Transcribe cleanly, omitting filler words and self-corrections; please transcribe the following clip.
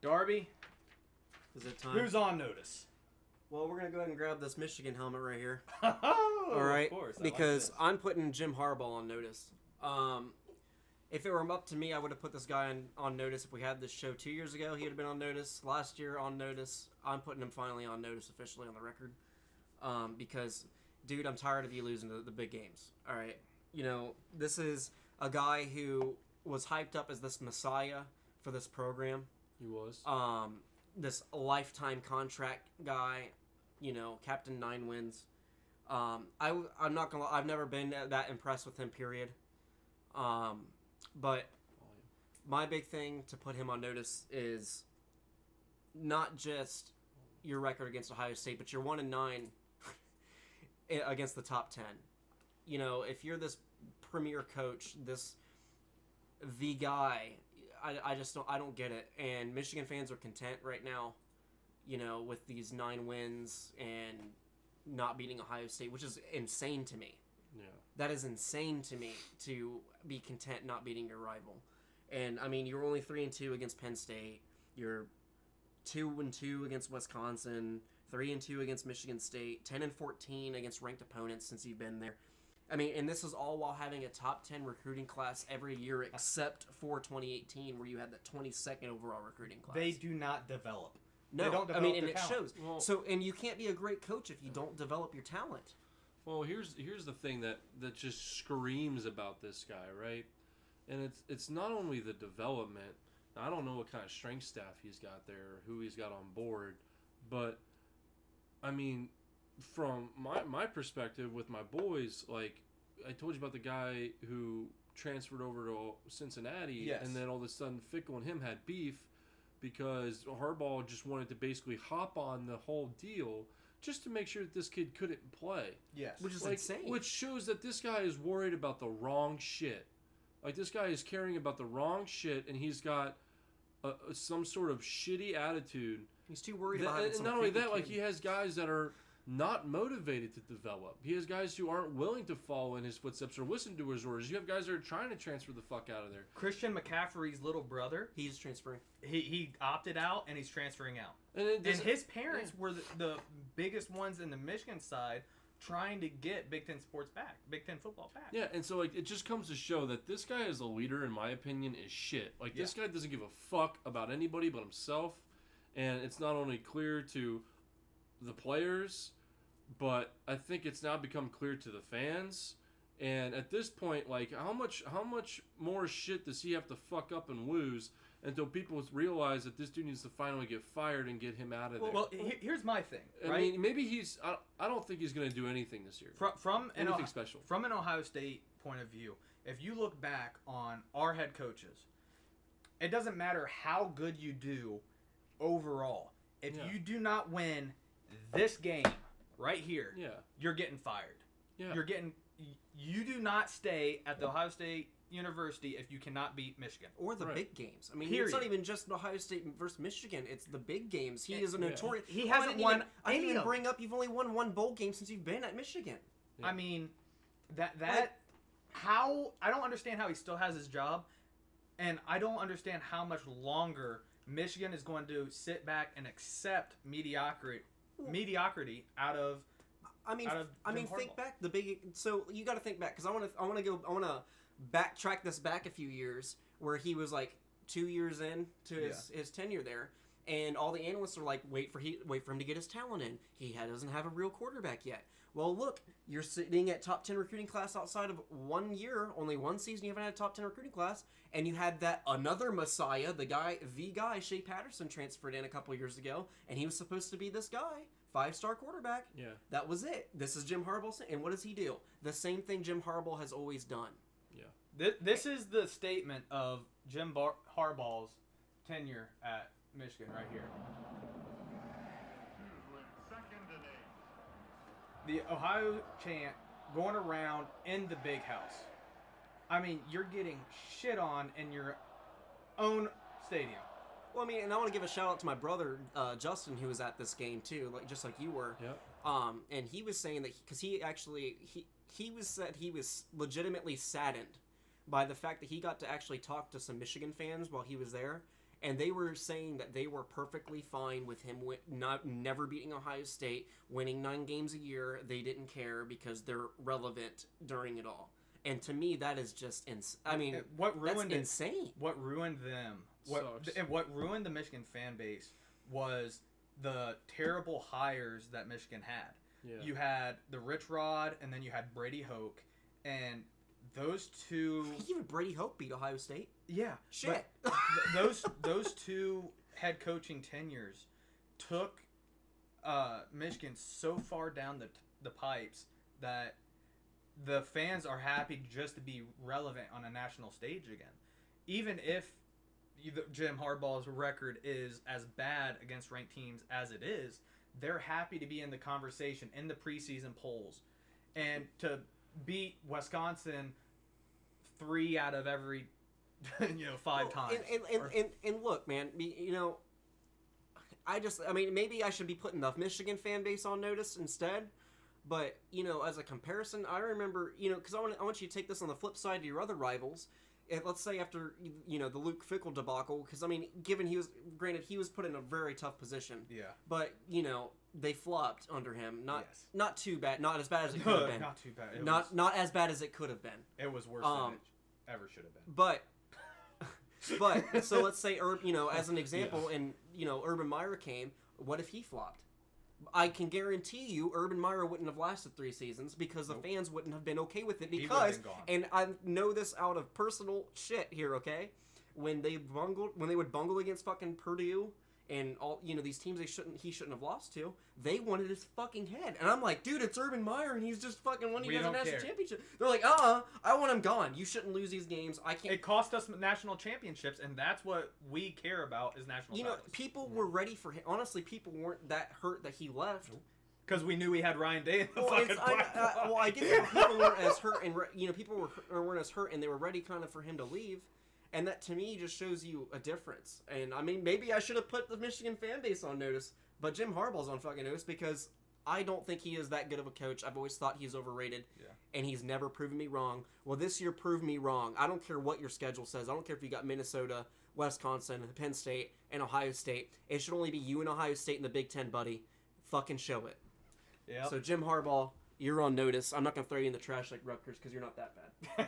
Darby, Is it time? who's on notice? Well, we're going to go ahead and grab this Michigan helmet right here. Oh, All right? of course. I Because like I'm putting Jim Harbaugh on notice. If it were up to me, I would have put this guy on notice. If we had this show 2 years ago, he would have been on notice. Last year, on notice. I'm putting him finally on notice, officially on the record. Because, dude, I'm tired of you losing the big games. All right? You know, this is a guy who was hyped up as this messiah for this program. He was. This lifetime contract guy, you know, Captain 9 wins. I'm not gonna lie, I've never been that impressed with him, period. But my big thing to put him on notice is not just your record against Ohio State, but you're 1-9 against the top 10. You know, if you're this premier coach, the guy, I just don't get it. And Michigan fans are content right now, you know, with these 9 wins and not beating Ohio State, which is insane to me. Yeah. That is insane to me, to be content not beating your rival. And I mean, you're only 3-2 against Penn State. You're 2-2 against Wisconsin, 3-2 against Michigan State, 10-14 against ranked opponents since you've been there. I mean, and this is all while having a top 10 recruiting class every year except for 2018, where you had that 22nd overall recruiting class. They do not develop. No, They don't develop I mean, and their it talent. shows. Well, And you can't be a great coach if you don't develop your talent. Well, here's the thing that just screams about this guy, right? And it's not only the development. I don't know what kind of strength staff he's got there, or who he's got on board, but I mean, from my perspective with my boys, like I told you about the guy who transferred over to Cincinnati, Yes. and then all of a sudden Fickle and him had beef because Harbaugh just wanted to basically hop on the whole deal just to make sure that this kid couldn't play. Yes. Which is insane. Which shows that this guy is worried about the wrong shit. Like, this guy is caring about the wrong shit, and he's got some sort of shitty attitude. He's too worried about having And some not only creepy that, like, kid. he has guys that are not motivated to develop. He has guys who aren't willing to follow in his footsteps or listen to his orders. You have guys that are trying to transfer the fuck out of there. Christian McCaffrey's little brother, He's transferring. he opted out and he's transferring out. And, it And doesn't- his parents were the biggest ones in the Michigan side trying to get Big Ten sports back, Big Ten football back. Yeah, and so like it just comes to show that this guy as a leader, in my opinion, is shit. Like this guy doesn't give a fuck about anybody but himself, and it's not only clear to the players, but I think it's now become clear to the fans. And at this point, like how much more shit does he have to fuck up and lose until people realize that this dude needs to finally get fired and get him out of there? Well, here's my thing. I Right? mean, maybe I don't think he's going to do anything this year. From Anything special. From an Ohio State point of view, if you look back on our head coaches, it doesn't matter how good you do overall. If Yeah. you do not win this game right here, Yeah. you're getting fired. Yeah. You do not stay at the Ohio State University if you cannot beat Michigan. Or the Right. big games. I mean, Period. it's not even just Ohio State versus Michigan. It's the big games. He is a Yeah. notorious... He hasn't won I didn't any even of bring up you've only won one bowl game since you've been at Michigan. Yeah. I mean, how I don't understand how he still has his job, and I don't understand how much longer Michigan is going to sit back and accept mediocrity out of. I mean, Out of Jim think Harbaugh. back the big. So you got to think back because I want to backtrack this back a few years where he was like 2 years in to his tenure there, and all the analysts are like, wait for him to get his talent in. He doesn't have a real quarterback yet. Well, look, you're sitting at top 10 recruiting class outside of 1 year, only one season. You haven't had a top 10 recruiting class, and you had that another messiah, the guy Shea Patterson transferred in a couple years ago, and he was supposed to be this guy. 5-star quarterback. Yeah. That was it. This is Jim Harbaugh. And what does he do? The same thing Jim Harbaugh has always done. Yeah. This is the statement of Jim Harbaugh's tenure at Michigan right here. The Ohio chant going around in the big house. I mean, you're getting shit on in your own stadium. Well, I mean, and I want to give a shout out to my brother Justin, who was at this game too, just like you were. Yep. And he was saying that because he was legitimately saddened by the fact that he got to actually talk to some Michigan fans while he was there, and they were saying that they were perfectly fine with him never beating Ohio State, winning 9 games a year. They didn't care because they're relevant during it all. And to me, that is just insane. Insane. What ruined them? What ruined the Michigan fan base was the terrible hires that Michigan had. Yeah. You had the Rich Rod, and then you had Brady Hoke, and those two. Even Brady Hoke beat Ohio State. Yeah, shit. Those two head coaching tenures took Michigan so far down the pipes that the fans are happy just to be relevant on a national stage again. Even if Jim Harbaugh's record is as bad against ranked teams as it is, they're happy to be in the conversation in the preseason polls. And to beat Wisconsin 3 out of every 5 times. And look, man, maybe I should be putting the Michigan fan base on notice instead. But, as a comparison, I remember, because I want you to take this on the flip side to your other rivals. If, let's say after, the Luke Fickell debacle, because, given he was put in a very tough position. Yeah. But, they flopped under him. Not too bad. Not as bad as it could have been. Not too bad. Not as bad as it could have been. It was worse than it ever should have been. But, so let's say, as an example, and, Urban Meyer came, what if he flopped? I can guarantee you Urban Meyer wouldn't have lasted 3 seasons because the fans wouldn't have been okay with it because, and I know this out of personal shit here, okay? When they would bungle against fucking Purdue and all, these teams he shouldn't have lost to, they wanted his fucking head. And I'm like, dude, it's Urban Meyer and he's just fucking winning a national championship. They're like, I want him gone. You shouldn't lose these games. I can't. It cost us national championships, and that's what we care about is national titles. People were ready for him. Honestly, people weren't that hurt that he left. Because we knew we had Ryan Day in the fucking platform. I get that people weren't as hurt, and people weren't as hurt, and they were ready kind of for him to leave. And that, to me, just shows you a difference. And, maybe I should have put the Michigan fan base on notice, but Jim Harbaugh's on fucking notice because I don't think he is that good of a coach. I've always thought he's overrated, and he's never proven me wrong. Well, this year proved me wrong. I don't care what your schedule says. I don't care if you got Minnesota, Wisconsin, Penn State, and Ohio State. It should only be you and Ohio State in the Big Ten, buddy. Fucking show it. Yeah. So, Jim Harbaugh, you're on notice. I'm not going to throw you in the trash like Rutgers because you're not that bad.